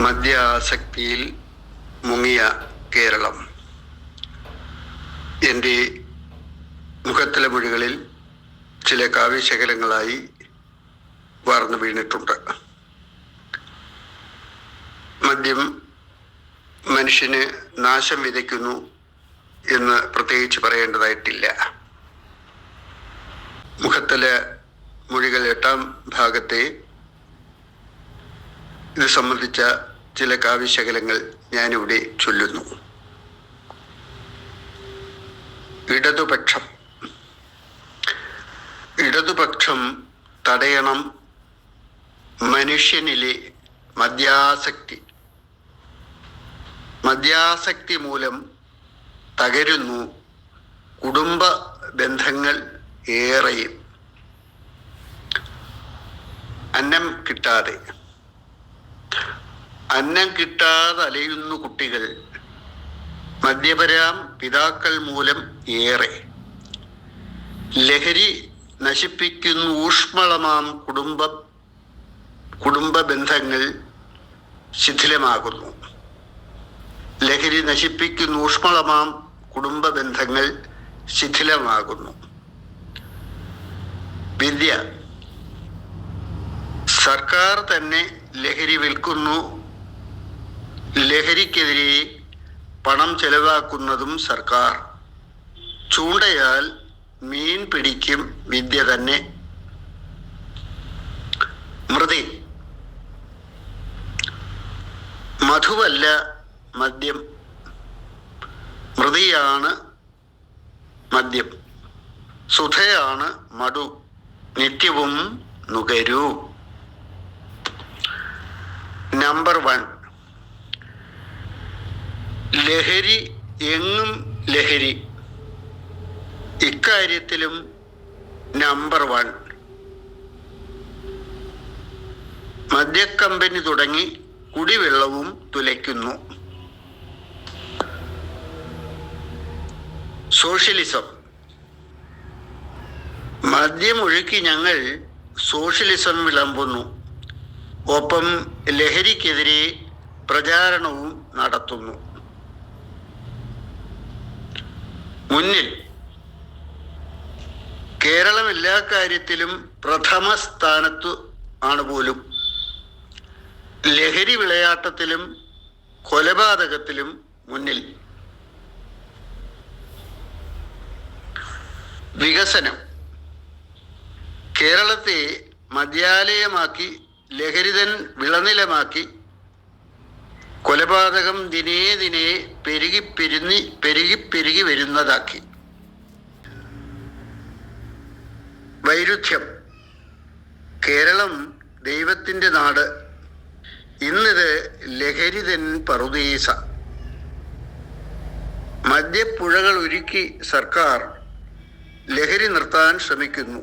മദ്യാസക്തിയിൽ മുങ്ങിയ കേരളം എൻ്റെ മുഖത്തിലെ മൊഴികളിൽ ചില കാവ്യശകലങ്ങളായി വാർന്നു വീണിട്ടുണ്ട്. മദ്യം മനുഷ്യന് നാശം വിതയ്ക്കുന്നു എന്ന് പ്രത്യേകിച്ച് പറയേണ്ടതായിട്ടില്ല. മുഖത്തിലെ മൊഴികൾ 8-ാം ഭാഗത്തെ ഇത് സംബന്ധിച്ച ചില കാവ്യശകലങ്ങൾ ഞാനിവിടെ ചൊല്ലുന്നു. ഇടതുപക്ഷം തടയണം മനുഷ്യനിലെ മദ്യാസക്തി മൂലം തകരുന്നു കുടുംബ ബന്ധങ്ങൾ ഏറെയും. അന്നം കിട്ടാതെ അലയുന്നു കുട്ടികൾ, മദ്യപരാം പിതാക്കൾ മൂലം ഏറെ. ലഹരി നശിപ്പിക്കുന്നു ഊഷ്മളമാം കുടുംബ ബന്ധങ്ങൾ ശിഥിലമാകുന്നു. ലഹരി നശിപ്പിക്കുന്നു ഊഷ്മളമാം കുടുംബ ബന്ധങ്ങൾ ശിഥിലമാകുന്നു. വിദ്യ, സർക്കാർ തന്നെ ലഹരി വിൽക്കുന്നു. ലഹരിക്കെതിരെ പണം ചെലവാക്കുന്നതും സർക്കാർ. ചൂണ്ടയാൽ മീൻ പിടിക്കും വിദ്യ തന്നെ. മൃതി, മധുവല്ല മദ്യം, മൃതിയാണ് മദ്യം. സുധയാണ് മടു, നിത്യവും നുകരൂ. നമ്പർ 1, ലഹരി എങ്ങും ലഹരി. ഇക്കാര്യത്തിലും നമ്പർ 1. മദ്യക്കമ്പനി തുടങ്ങി കുടിവെള്ളവും തുലയ്ക്കുന്നു. സോഷ്യലിസം, മദ്യമൊഴുക്കി ഞങ്ങൾ സോഷ്യലിസം വിളമ്പുന്നു. ഒപ്പം ലഹരിക്കെതിരെ പ്രചാരണവും നടത്തുന്നു. മുന്നിൽ, കേരളം എല്ലാ കാര്യത്തിലും പ്രഥമ സ്ഥാനത്തു ആണ് പോലും. ലഹരി വിളയാട്ടത്തിലും കൊലപാതകത്തിലും മുന്നിൽ. വികസനം, കേരളത്തെ മദ്യാലയമാക്കി ലഹരിതൻ വിളനിലമാക്കി കൊലപാതകം ദിനേ ദിനേ പെരുകി വരുന്നതാക്കി. വൈരുദ്ധ്യം, കേരളം ദൈവത്തിൻ്റെ നാട്, ഇന്നിത് ലഹരിതൻ പറുദീസ. മദ്യപ്പുഴകൾ ഒരുക്കി സർക്കാർ ലഹരി നിർത്താൻ ശ്രമിക്കുന്നു.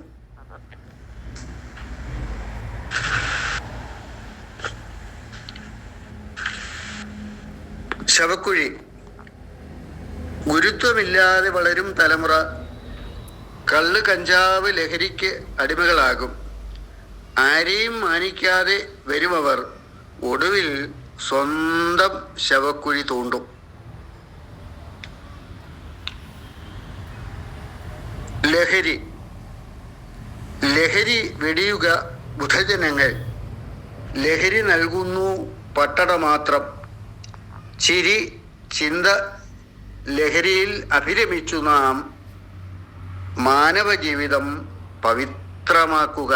ശവക്കുഴി, ഗുരുത്വമില്ലാതെ വളരും തലമുറ കള്ള് കഞ്ചാവ് ലഹരിക്ക് അടിമകളാകും. ആരെയും മാനിക്കാതെ വരുമവർ ഒടുവിൽ സ്വന്തം ശവക്കുഴി തോണ്ടും. ലഹരി വെടിയുക ബുധജനങ്ങൾ. ലഹരി നൽകുന്നു പട്ടട മാത്രം. ചിരി ചിന്ത ലഹരിയിൽ അഭിരമിച്ചു നാം മാനവ ജീവിതം പവിത്രമാക്കുക.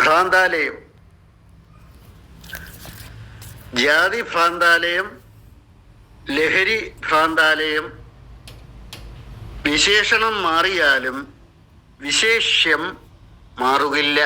ഭ്രാന്താലയം, ജാതി ഭ്രാന്താലയം, ലഹരി ഭ്രാന്താലയം. വിശേഷണം മാറിയാലും വിശേഷ്യം മാറുകില്ല.